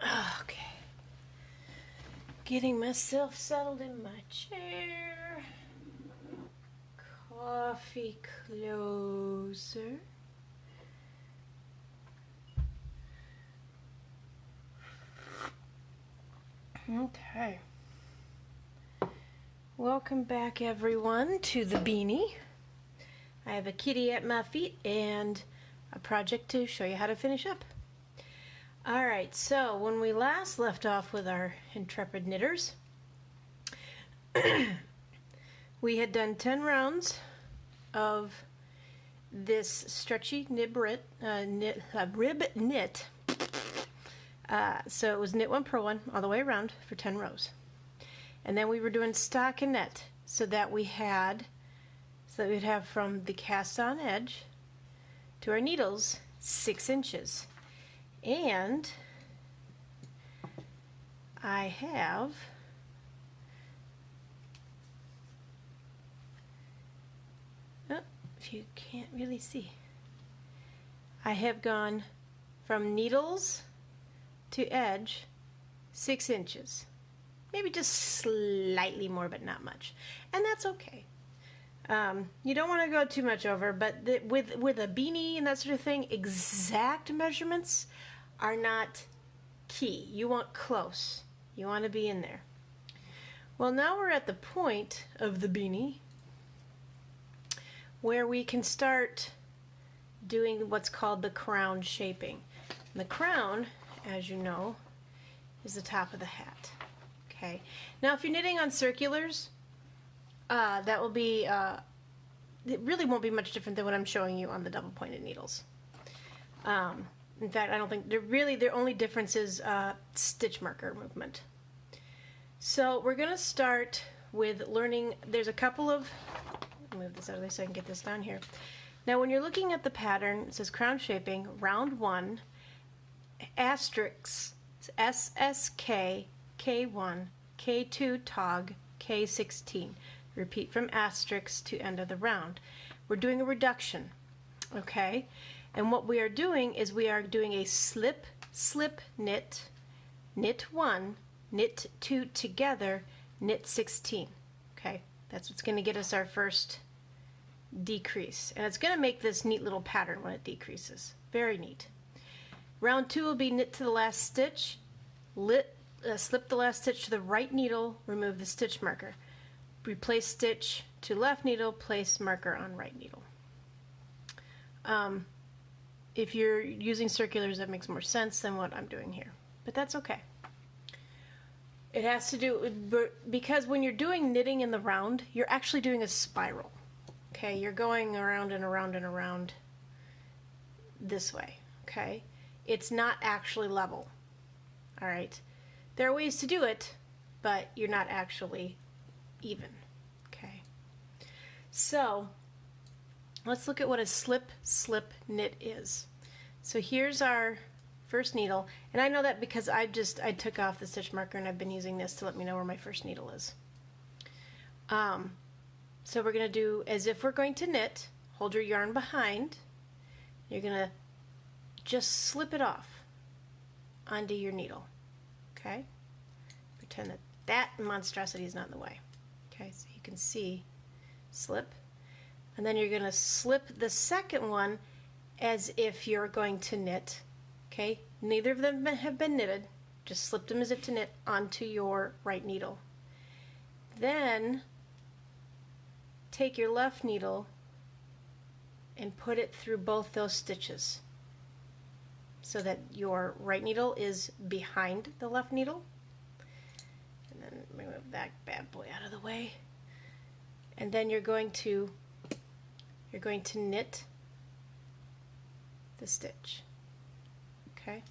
Okay. Getting myself settled in my chair. Coffee closer. Okay. Welcome back, everyone, to the beanie. I have a kitty at my feet and a project to show you how to finish up. Alright, so when we last left off with our intrepid knitters, we had done 10 rounds of this stretchy rib knit. So it was knit one, purl one all the way around for 10 rows. And then we were doing stockinette so that we'd have from the cast on edge to our needles 6 inches. And I have if you can't really see, I have gone from needles to edge 6 inches, maybe just slightly more, but not much, and that's okay. You don't want to go too much over, but with a beanie and that sort of thing, exact measurements are not key. You want close. You want to be in there. Well, now we're at the point of the beanie where we can start doing what's called the crown shaping. And the crown, as you know, is the top of the hat. Okay. Now, if you're knitting on circulars, that will be, it really won't be much different than what I'm showing you on the double pointed needles. In fact, I don't think their only difference is stitch marker movement. So we're going to start with learning, there's a couple of, I'll move this out of the way so I can get this down here. Now when you're looking at the pattern, it says crown shaping, round 1, asterisks, SSK, K1, K2 tog, K16. Repeat from asterisk to end of the round. We're doing a reduction, okay? And what we are doing is we are doing a slip, slip, knit, knit 1, knit 2 together, knit 16, okay? That's what's going to get us our first decrease. And it's going to make this neat little pattern when it decreases. Very neat. Round 2 will be knit to the last stitch, slip the last stitch to the right needle, remove the stitch marker. Replace stitch to left needle, place marker on right needle. If you're using circulars, that makes more sense than what I'm doing here, but that's okay. It has to do because when you're doing knitting in the round, you're actually doing a spiral. Okay, you're going around and around and around this way. Okay, it's not actually level. All right, there are ways to do it, but you're not actually even. Okay, so let's look at what a slip slip knit is. So here's our first needle, and I know that because I took off the stitch marker and I've been using this to let me know where my first needle is. So we're going to do as if we're going to knit. Hold your yarn behind. You're going to just slip it off onto your needle. Okay, pretend that monstrosity is not in the way. Okay, so you can see slip, and then you're going to slip the second one as if you're going to knit. Okay, neither of them have been knitted, just slip them as if to knit onto your right needle. Then take your left needle and put it through both those stitches so that your right needle is behind the left needle. And then move that bad boy out of the way. And then you're going to knit the stitch. Okay,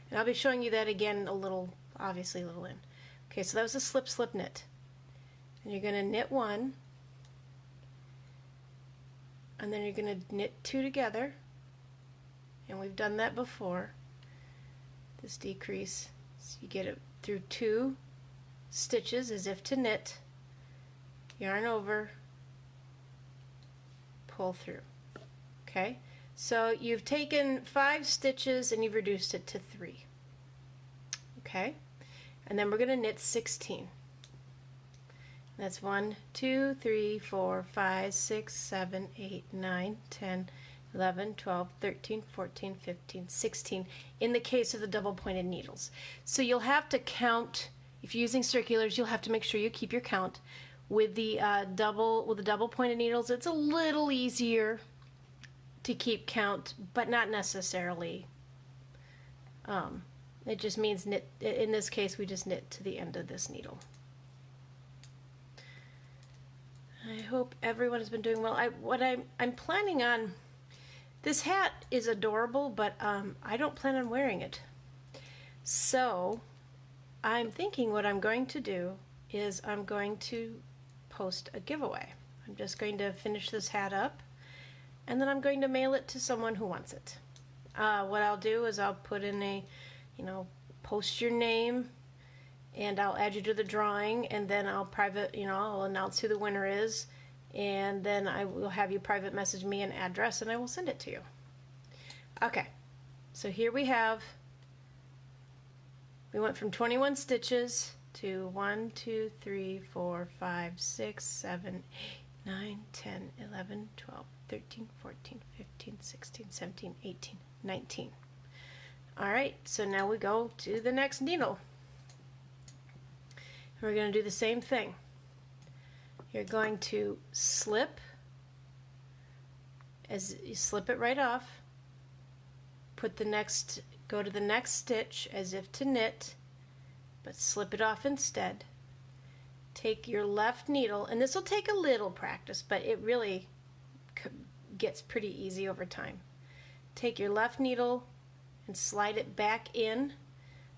and I'll be showing you that again obviously a little in. Okay, so that was a slip slip knit, and you're going to knit 1, and then you're going to knit 2 together, and we've done that before. This decrease, so you get it through 2 stitches as if to knit, yarn over, pull through. Okay, so you've taken 5 stitches and you've reduced it to 3. okay? And then we're going to knit 16. That's 1, 2, 3, 4, 5, 6, 7, 8, 9, 10, 11, 12, 13, 14, 15, 16 in the case of the double pointed needles. So you'll have to count, if you're using circulars, you'll have to make sure you keep your count. With the double pointed needles, it's a little easier to keep count, but not necessarily. It just means knit, in this case we just knit to the end of this needle. I hope everyone has been doing well. I'm planning on, this hat is adorable, but I don't plan on wearing it. So I'm thinking what I'm going to do is I'm going to post a giveaway. I'm just going to finish this hat up and then I'm going to mail it to someone who wants it. What I'll do is I'll put in a, post your name and I'll add you to the drawing, and then I'll I'll announce who the winner is, and then I will have you private message me an address and I will send it to you. Okay, so here we went from 21 stitches to 1, 2, 3, 4, 5, 6, 7, 8, 9, 10, 11, 12, 13, 14, 15, 16, 17, 18, 19. Alright, so now we go to the next needle. We're going to do the same thing. You're going to slip, as you slip it right off, go to the next stitch as if to knit, but slip it off instead. Take your left needle, and this will take a little practice, but it really gets pretty easy over time. Take your left needle and slide it back in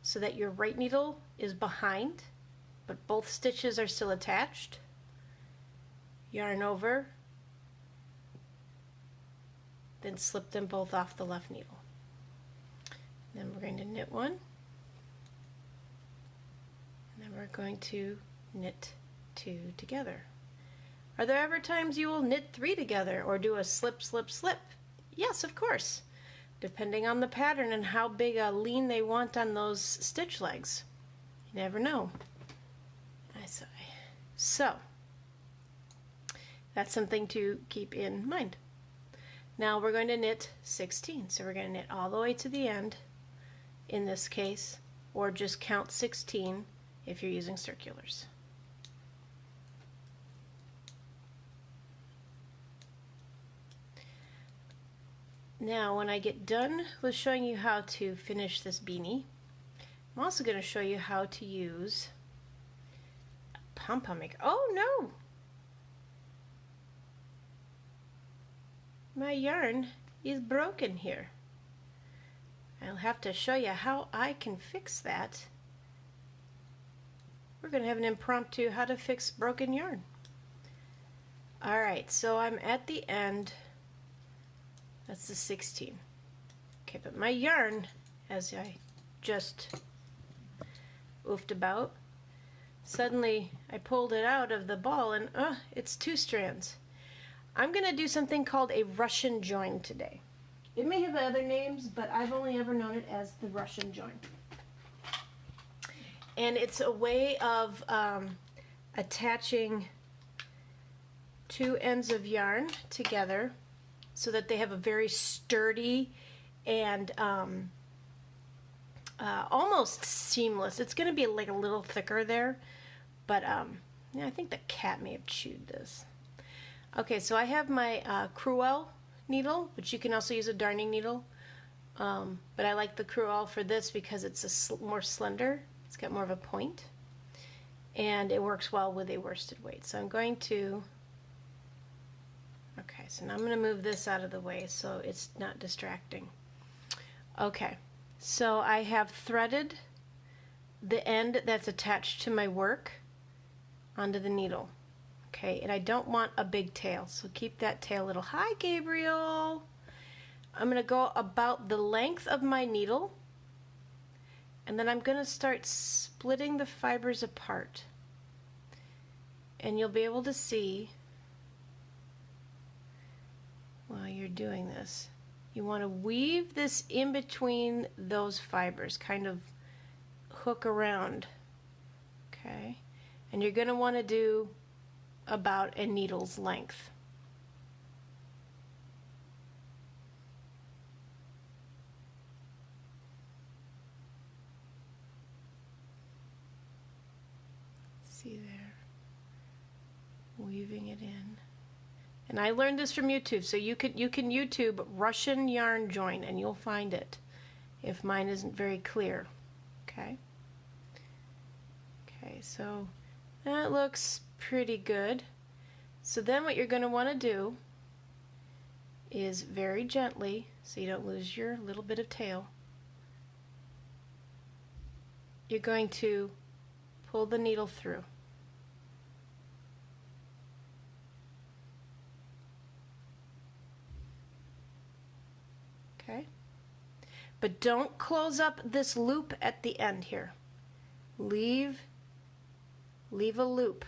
so that your right needle is behind, but both stitches are still attached. Yarn over, then slip them both off the left needle. Then we're going to knit one, and then we're going to knit 2 together. Are there ever times you will knit 3 together or do a slip, slip, slip? Yes, of course, depending on the pattern and how big a lean they want on those stitch legs. You never know. So that's something to keep in mind. Now we're going to knit 16. So we're going to knit all the way to the end in this case, or just count 16 if you're using circulars. Now when I get done with showing you how to finish this beanie, I'm also going to show you how to use a pom-pom maker. Oh no! My yarn is broken here. I'll have to show you how I can fix that. We're going to have an impromptu how to fix broken yarn. Alright, so I'm at the end. That's the 16. Okay, but my yarn, as I just oofed about, suddenly I pulled it out of the ball and it's 2 strands. I'm going to do something called a Russian join today. It may have other names, but I've only ever known it as the Russian join. And it's a way of attaching 2 ends of yarn together so that they have a very sturdy and almost seamless. It's going to be like a little thicker there, but yeah, I think the cat may have chewed this. Okay, so I have my Crewel needle, which you can also use a darning needle, but I like the Crewel for this because it's more slender. It's got more of a point, and it works well with a worsted weight. So I'm going to, okay, so now I'm going to move this out of the way so it's not distracting. Okay, so I have threaded the end that's attached to my work onto the needle. Okay, and I don't want a big tail, so keep that tail a little. Hi, Gabriel. I'm going to go about the length of my needle, and then I'm going to start splitting the fibers apart. And you'll be able to see while you're doing this. You want to weave this in between those fibers, kind of hook around. Okay, and you're going to want to do about a needle's length. See there, weaving it in. And I learned this from YouTube, so you can YouTube Russian yarn join and you'll find it if mine isn't very clear. Okay. Okay, so that looks pretty good. So then what you're going to want to do is very gently, so you don't lose your little bit of tail, you're going to pull the needle through. Okay, but don't close up this loop at the end here. Leave a loop.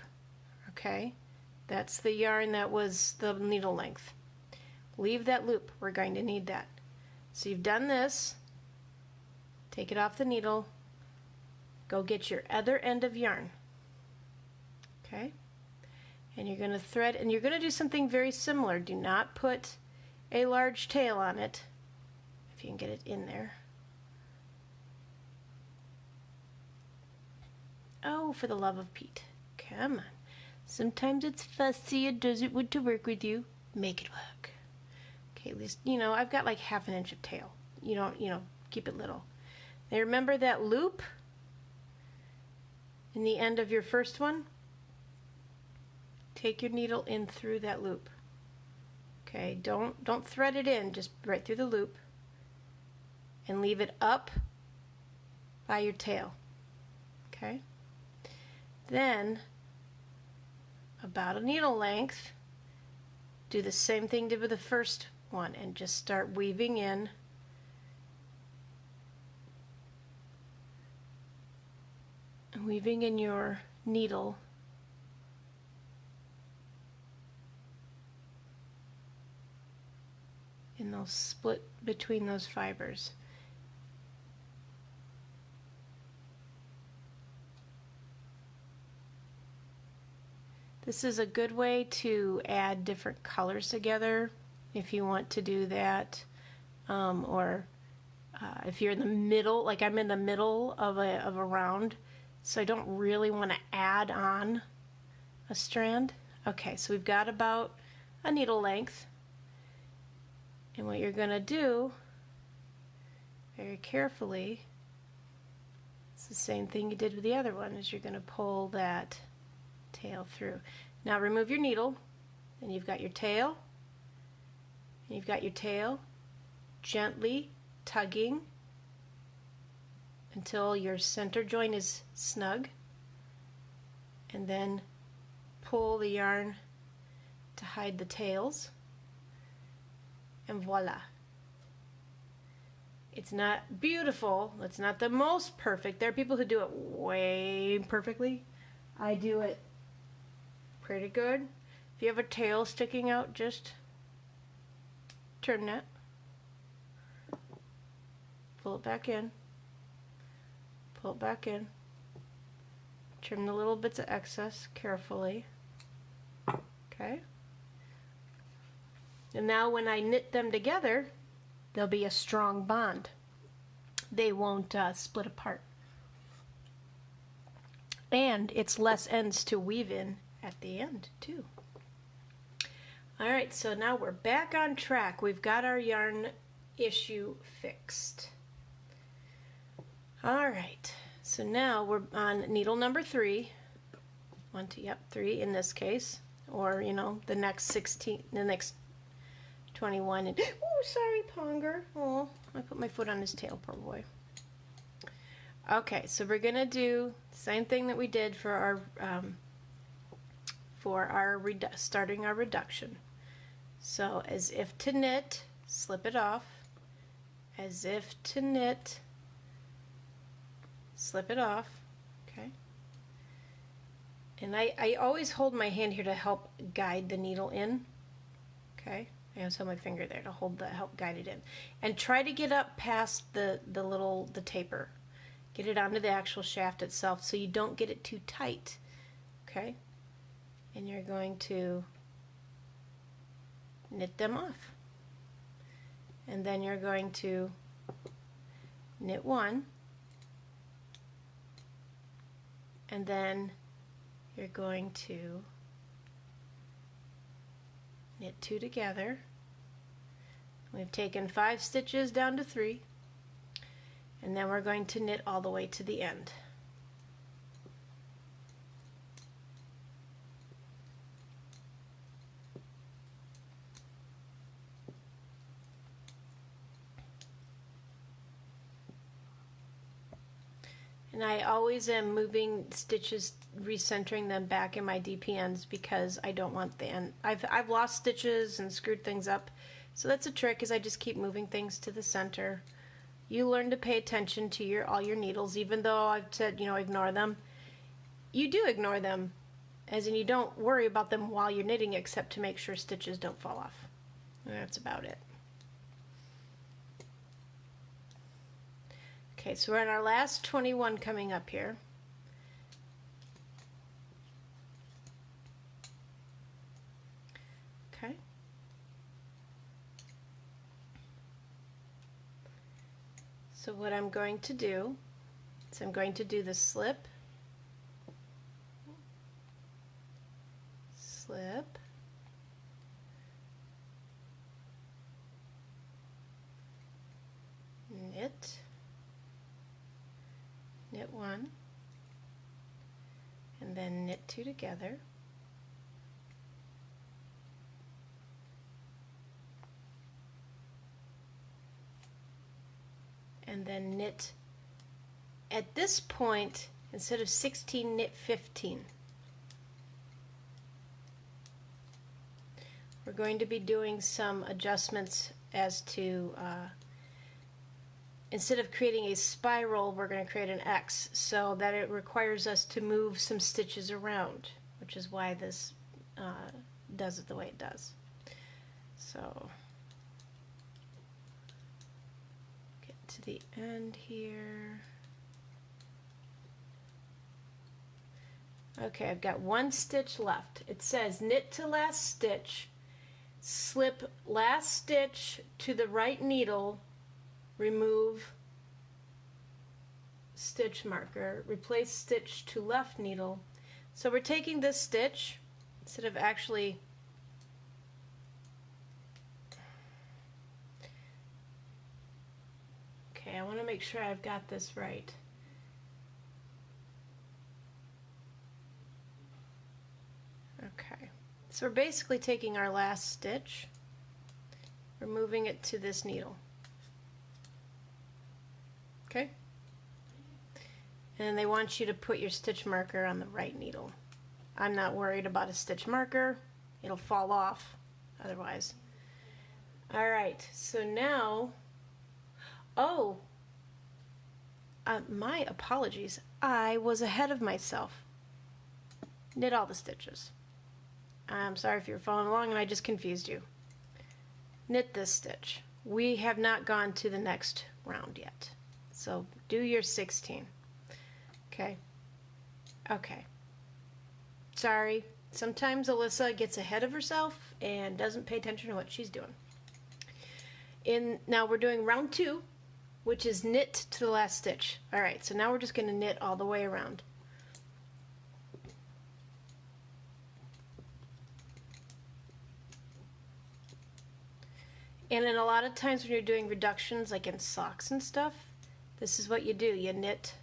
Okay, that's the yarn that was the needle length. Leave that loop, we're going to need that. So you've done this, take it off the needle, go get your other end of yarn. Okay, and you're going to thread, and you're going to do something very similar. Do not put a large tail on it, if you can get it in there. Oh, for the love of Pete, come on. Sometimes it's fussy, it doesn't want to work with you. Make it work. Okay, at least, you know, I've got like 1/2 inch of tail. You know, keep it little. Now remember that loop in the end of your first one? Take your needle in through that loop. Okay, don't thread it in, just right through the loop. And leave it up by your tail. Okay? Then, about a needle length, do the same thing you did with the first one and just start weaving in your needle in those split between those fibers. This is a good way to add different colors together if you want to do that, or if you're in the middle, like I'm in the middle of a round, so I don't really want to add on a strand. Okay, so we've got about a needle length, and what you're going to do very carefully, it's the same thing you did with the other one, is you're going to pull that tail through. Now remove your needle, and you've got your tail, and you've got your tail, gently tugging until your center joint is snug, and then pull the yarn to hide the tails, and voila. It's not beautiful, it's not the most perfect. There are people who do it way perfectly. I do it pretty good. If you have a tail sticking out, just turn that, pull it back in, pull it back in, trim the little bits of excess carefully. Okay, and now when I knit them together, there'll be a strong bond. They won't split apart, and it's less ends to weave in at the end too. Alright, so now we're back on track. We've got our yarn issue fixed. Alright, so now we're on needle number 3. 1, 2, yep, 3 in this case, or you know, the next 16, the next 21, and oh, sorry, Ponger. Oh, I put my foot on his tail, poor boy. Okay, so we're gonna do the same thing that we did for our starting our reduction. So as if to knit, slip it off. As if to knit, slip it off. Okay. And I always hold my hand here to help guide the needle in. Okay. I also have my finger there to help guide it in. And try to get up past the taper. Get it onto the actual shaft itself so you don't get it too tight. Okay? And you're going to knit them off. And then you're going to knit one, and then you're going to knit two together. We've taken 5 stitches down to 3, and then we're going to knit all the way to the end. And I always am moving stitches, recentering them back in my DPNs because I don't want the end. I've lost stitches and screwed things up. So that's a trick, is I just keep moving things to the center. You learn to pay attention to all your needles, even though I've said, ignore them. You do ignore them, as in you don't worry about them while you're knitting, except to make sure stitches don't fall off. And that's about it. Okay, so we're on our last 21 coming up here. Okay. So what I'm going to do is I'm going to do the slip, slip, knit, knit one, and then knit two together, and then knit, at this point, instead of 16, knit 15. We're going to be doing some adjustments as to instead of creating a spiral, we're going to create an X, so that it requires us to move some stitches around, which is why this does it the way it does. So get to the end here. Okay, I've got 1 stitch left. It says knit to last stitch, slip last stitch to the right needle, remove stitch marker, replace stitch to left needle. So we're taking this stitch, instead of actually I want to make sure I've got this right. Okay, so we're basically taking our last stitch, we're moving it to this needle. Okay, and they want you to put your stitch marker on the right needle. I'm not worried about a stitch marker, it'll fall off otherwise. Alright, so now, my apologies, I was ahead of myself. Knit all the stitches. I'm sorry if you're following along and I just confused you. Knit this stitch. We have not gone to the next round yet. So do your 16. Okay. Okay. Sorry. Sometimes Alyssa gets ahead of herself and doesn't pay attention to what she's doing. Now we're doing round 2, which is knit to the last stitch. Alright, so now we're just going to knit all the way around. And then a lot of times when you're doing reductions, like in socks and stuff, this is what you do. You knit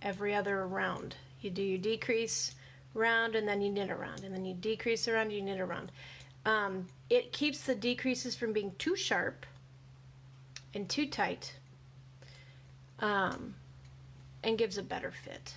every other round. You do your decrease round, and then you knit around, and then you decrease around, you knit around. It keeps the decreases from being too sharp and too tight, and gives a better fit.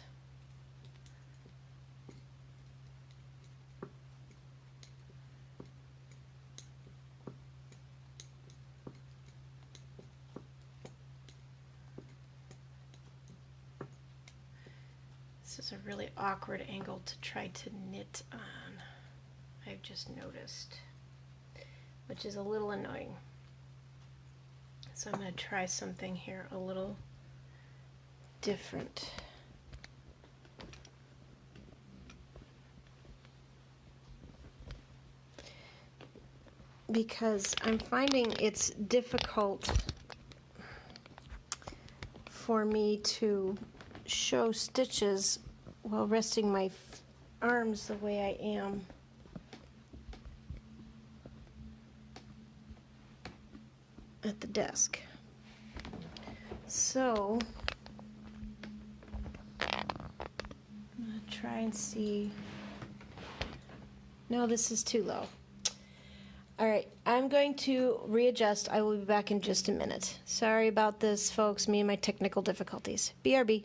This is a really awkward angle to try to knit on, I've just noticed, which is a little annoying. So I'm going to try something here a little different. Because I'm finding it's difficult for me to show stitches while resting my arms the way I am. At the desk. So I'm gonna try and see. No, this is too low. All right, I'm going to readjust. I will be back in just a minute. Sorry about this, folks, me and my technical difficulties. BRB.